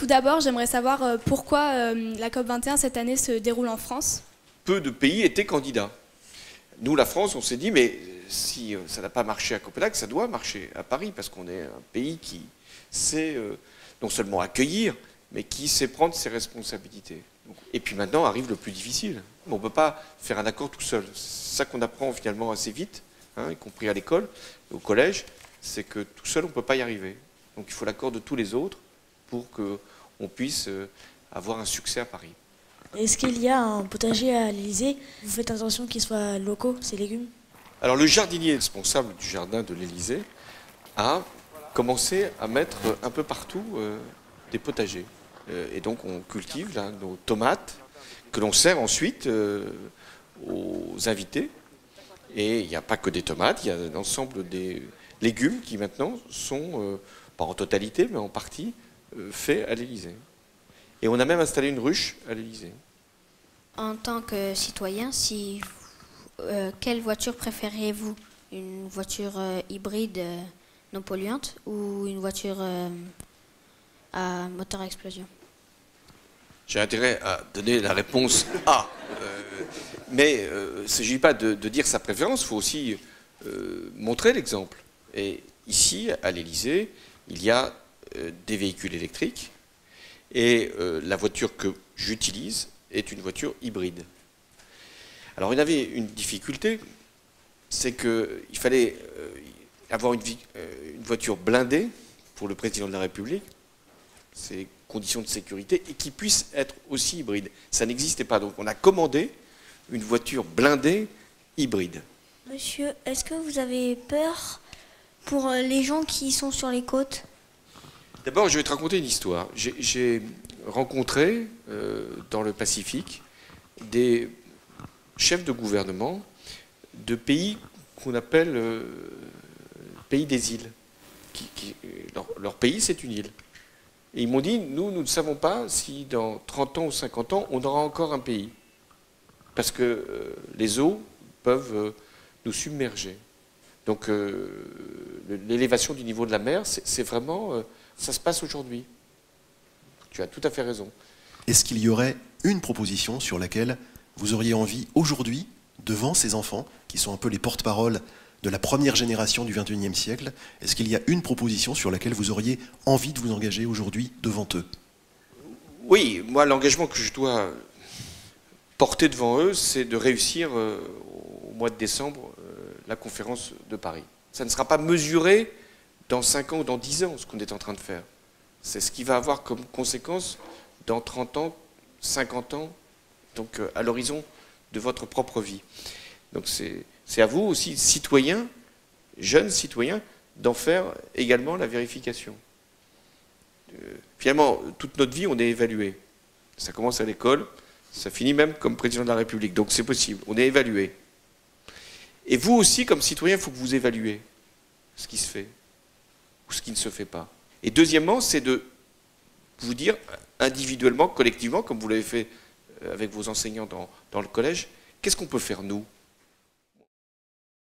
Tout d'abord, j'aimerais savoir pourquoi la COP21 cette année se déroule en France. Peu de pays étaient candidats. Nous, la France, on s'est dit, mais si ça n'a pas marché à Copenhague, ça doit marcher à Paris, parce qu'on est un pays qui sait non seulement accueillir, mais qui sait prendre ses responsabilités. Et puis maintenant arrive le plus difficile. On ne peut pas faire un accord tout seul. C'est ça qu'on apprend finalement assez vite, hein, y compris à l'école, au collège, c'est que tout seul, on ne peut pas y arriver. Donc il faut l'accord de tous les autres pour qu'on puisse avoir un succès à Paris. Est-ce qu'il y a un potager à l'Élysée? Vous faites attention qu'ils soient locaux, ces légumes? Alors le jardinier responsable du jardin de l'Élysée a commencé à mettre un peu partout des potagers. Et donc on cultive là, nos tomates que l'on sert ensuite aux invités. Et il n'y a pas que des tomates, il y a l'ensemble des légumes qui maintenant sont, pas en totalité, mais en partie, faits à l'Élysée. Et on a même installé une ruche à l'Élysée. En tant que citoyen, quelle voiture préférez-vous? Une voiture hybride non polluante ou une voiture à moteur à explosion? J'ai intérêt à donner la réponse A. Mais il ne s'agit pas de dire sa préférence, il faut aussi montrer l'exemple. Et ici, à l'Élysée, il y a des véhicules électriques et la voiture que j'utilise est une voiture hybride. Alors il y avait une difficulté, c'est qu'il fallait avoir une voiture blindée pour le président de la République, ces conditions de sécurité, et qui puisse être aussi hybride. Ça n'existait pas, donc on a commandé une voiture blindée hybride. Monsieur, est-ce que vous avez peur pour les gens qui sont sur les côtes? D'abord, je vais te raconter une histoire. J'ai rencontré dans le Pacifique des chefs de gouvernement de pays qu'on appelle pays des îles. Leur pays, c'est une île. Et ils m'ont dit, nous ne savons pas si dans 30 ans ou 50 ans, on aura encore un pays. Parce que les eaux peuvent nous submerger. Donc l'élévation du niveau de la mer, c'est vraiment... ça se passe aujourd'hui. Tu as tout à fait raison. Est-ce qu'il y aurait une proposition sur laquelle vous auriez envie aujourd'hui, devant ces enfants, qui sont un peu les porte-parole de la première génération du XXIe siècle, est-ce qu'il y a une proposition sur laquelle vous auriez envie de vous engager aujourd'hui devant eux? Oui, moi l'engagement que je dois porter devant eux, c'est de réussir au mois de décembre la conférence de Paris. Ça ne sera pas mesuré dans 5 ans ou dans 10 ans, ce qu'on est en train de faire. C'est ce qui va avoir comme conséquence dans 30 ans, 50 ans, donc à l'horizon de votre propre vie. Donc c'est à vous aussi, citoyens, jeunes citoyens, d'en faire également la vérification. Finalement, toute notre vie, on est évalué. Ça commence à l'école, ça finit même comme président de la République. Donc c'est possible, on est évalué. Et vous aussi, comme citoyen, il faut que vous évaluez ce qui se fait ou ce qui ne se fait pas. Et deuxièmement, c'est de vous dire individuellement, collectivement, comme vous l'avez fait avec vos enseignants dans le collège, qu'est-ce qu'on peut faire nous?